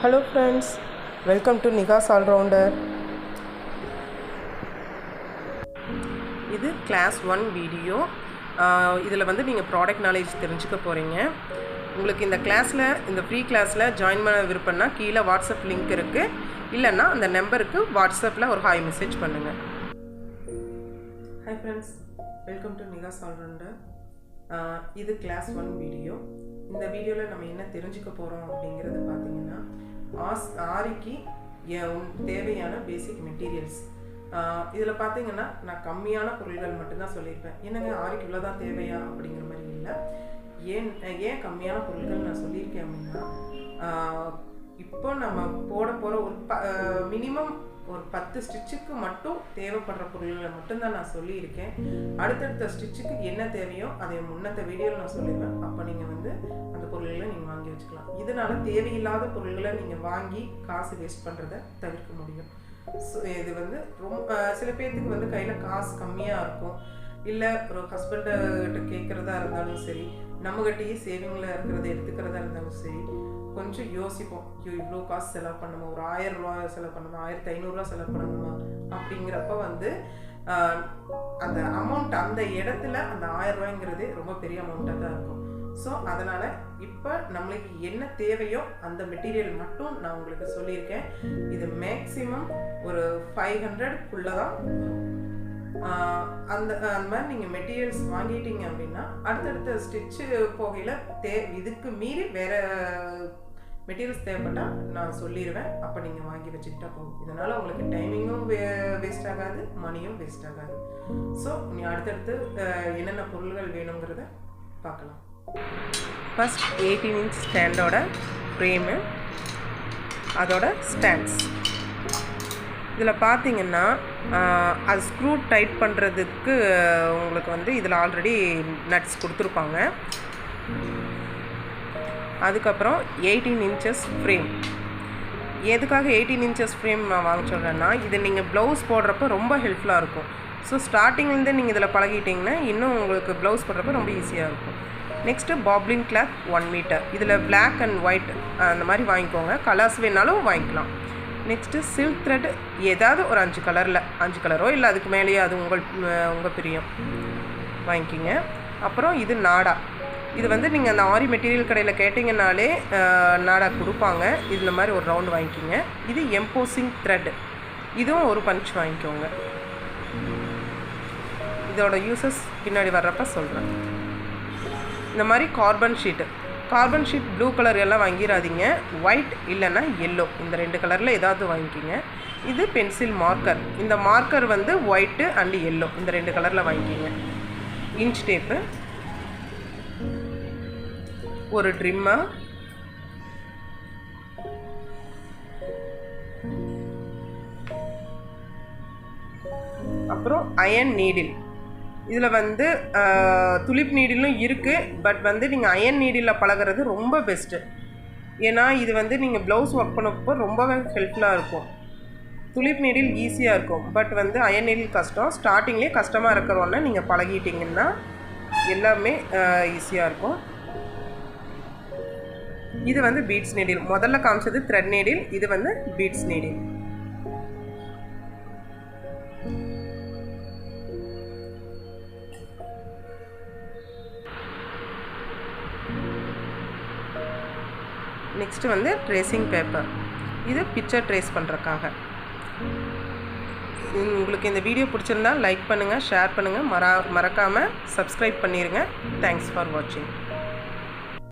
Hello friends, welcome to Niga's All-Rounder. இது class 1 video. இதில் வந்து நீங்கள் ப்ராடக்ட் நாலேஜ் தெரிஞ்சுக்க போகிறீங்க. உங்களுக்கு இந்த கிளாஸில், இந்த ஃப்ரீ கிளாஸில் ஜாயின் பண்ண விருப்பம்னா கீழே வாட்ஸ்அப் லிங்க் இருக்குது. இல்லைன்னா அந்த நம்பருக்கு வாட்ஸ்அப்பில் ஒரு ஹாய் மெசேஜ் பண்ணுங்கள். Hi friends, welcome to Nikas allrounder. இது கிளாஸ் 1 வீடியோ. இந்த வீடியோவில் நம்ம என்ன தெரிஞ்சுக்க போகிறோம் அப்படிங்கிறது பார்த்தீங்கன்னா, ஆரிக்கு தேவையான பேசிக் மெட்டீரியல்ஸ். இதில் பார்த்தீங்கன்னா நான் கம்மியான பொருள்கள் மட்டும்தான் சொல்லியிருப்பேன். என்னங்க ஆரிக்கு இவ்வளோதான் தேவையா அப்படிங்கிற மாதிரி இல்லை. ஏன் கம்மியான பொருள்கள் நான் சொல்லியிருக்கேன் அப்படின்னா, இப்போ நம்ம போட போகிற ஒரு மினிமம் ஒரு 10 ஸ்டிச்சுக்கு மட்டும் தேவைப்படுற பொருள்களை மட்டும்தான் நான் சொல்லியிருக்கேன். அடுத்தடுத்த ஸ்டிச்சுக்கு என்ன தேவையோ அதை முன்னத்த வீடியோவில் நான் சொல்லிடுவேன். அப்போ நீங்கள் வந்து அந்த பொருள்களை நீங்கள் வாங்கி வச்சுக்கலாம். இதனால தேவையில்லாத பொருள்களை நீங்கள் வாங்கி காசு வேஸ்ட் பண்ணுறதை தவிர்க்க முடியும். ஸோ இது வந்து ரொம்ப சில பேர்த்துக்கு வந்து கையில் காசு கம்மியாக இருக்கும். இல்லை ஒரு ஹஸ்பண்ட கேட்குறதா இருந்தாலும் சரி, நம்மகிட்டயே சேவிங்கில் இருக்கிறத எடுத்துக்கிறதா இருந்தாலும் சரி, கொஞ்சம் யோசிப்போம். ஐயோ இவ்வளோ காசு செலவு பண்ணணுமா, ஒரு 1000 ரூபா செலவு பண்ணணுமா, 1500 செலவு பண்ணணுமா அப்படிங்கிறப்ப வந்து அந்த அமௌண்ட், அந்த இடத்துல அந்த 1000 ரூபாய்ங்கிறது ரொம்ப பெரிய அமௌண்ட்டாக தான் இருக்கும். ஸோ அதனால் இப்போ நம்மளுக்கு என்ன தேவையோ அந்த மெட்டீரியல் மட்டும் நான் உங்களுக்கு சொல்லியிருக்கேன். இது மேக்ஸிமம் ஒரு 500க்குள்ளே தான். அந்த மாதிரி நீங்கள் மெட்டீரியல்ஸ் வாங்கிட்டீங்க அப்படின்னா அடுத்தடுத்த ஸ்டிச்சு போகையில் இதுக்கு மீறி வேறு மெட்டீரியல்ஸ் தேவைப்பட்டால் நான் சொல்லிடுவேன். அப்போ நீங்கள் வாங்கி வச்சுக்கிட்டா போகும். இதனால் உங்களுக்கு டைமிங்கும் வேஸ்ட் ஆகாது, மணியும் வேஸ்ட் ஆகாது. ஸோ நீ அடுத்தடுத்து என்னென்ன பொருள்கள் வேணுங்கிறத பார்க்கலாம். ஃபர்ஸ்ட் 18 இன்ச் ஸ்டாண்டோட ஃப்ரேமு, அதோட ஸ்டாண்ட்ஸ். இதில் பார்த்தீங்கன்னா அது ஸ்க்ரூ டைட் பண்ணுறதுக்கு உங்களுக்கு வந்து இதில் ஆல்ரெடி நட்ஸ் கொடுத்துருப்பாங்க. அதுக்கப்புறம் 18 இன்ச்சஸ் ஃப்ரேம். எதுக்காக 18 இன்ச்சஸ் ஃப்ரேம் நான் வாங்க சொல்கிறேன்னா, இது நீங்கள் ப்ளவுஸ் போடுறப்ப ரொம்ப ஹெல்ப்ஃபுல்லாக இருக்கும். ஸோ ஸ்டார்டிங்லேருந்து நீங்கள் இதில் பழகிட்டிங்கன்னா இன்னும் உங்களுக்கு ப்ளவுஸ் போடுறப்ப ரொம்ப ஈஸியாக இருக்கும். Next poplin cloth 1 metre. இதில் பிளாக் அண்ட் ஒயிட் அந்த மாதிரி வாங்கிக்கோங்க. கலர்ஸ் வேணாலும் வாங்கிக்கலாம். நெக்ஸ்ட்டு சில்க் த்ரெட் ஏதாவது ஒரு 5 கலரில், 5 கலரோ இல்லை அதுக்கு மேலேயே, அது உங்கள் பிரியம், வாங்கிக்கிங்க. அப்புறம் இது நாடா. இது வந்து நீங்கள் அந்த ஆரி மெட்டீரியல் கடையில் கேட்டிங்கனாலே நாடா கொடுப்பாங்க. இதில் மாதிரி ஒரு ரவுண்டு வாங்கிக்கிங்க. இது எம்போசிங் த்ரெட், இதுவும் ஒரு பஞ்ச் வாங்கிக்கோங்க. இதோட யூசஸ் பின்னாடி வர்றப்ப சொல்கிறேன். இந்த மாதிரி கார்பன் ஷீட் ப்ளூ கலர் எல்லாம் வாங்கிடாதீங்க. ஒயிட் இல்லைன்னா எல்லோ, இந்த 2 கலரில் ஏதாவது வாங்கிக்கிங்க. இது பென்சில் மார்க்கர். இந்த மார்க்கர் வந்து ஒயிட்டு அண்டு எல்லோ, இந்த 2 கலரில் வாங்கிக்கிங்க. இன்ச் டேப்பு, ஒரு ட்ரிம்மர், அப்புறம் அயன் நீடில். இதில் வந்து துளிப் நீடிலும் இருக்குது. பட் வந்து நீங்கள் அயன் நீடிலில் பழகிறது ரொம்ப பெஸ்ட்டு. ஏன்னா இது வந்து நீங்கள் ப்ளவுஸ் ஒர்க் பண்ணப்போ ரொம்பவே ஹெல்ப்ஃபுல்லாக இருக்கும். துளிப் நீடில் ஈஸியாக இருக்கும், பட் வந்து அயன் நீடில் கஷ்டம். ஸ்டார்டிங்லேயே கஷ்டமாக இருக்கிறோன்னா நீங்கள் பழகிட்டிங்கன்னா எல்லாமே ஈஸியாக இருக்கும். இது வந்து பீட்ஸ் நீடில். முதல்ல காமிச்சது த்ரெட் நீடில், இது வந்து பீட்ஸ் நீடில். நெக்ஸ்ட்டு வந்து ட்ரேசிங் பேப்பர். இது பிக்சர் ட்ரேஸ் பண்ணுறதுக்காக. உங்களுக்கு இந்த வீடியோ பிடிச்சிருந்தா லைக் பண்ணுங்கள், ஷேர் பண்ணுங்கள், மறக்காமல் சப்ஸ்கிரைப் பண்ணிடுங்க. தேங்க்ஸ் ஃபார் வாட்சிங்.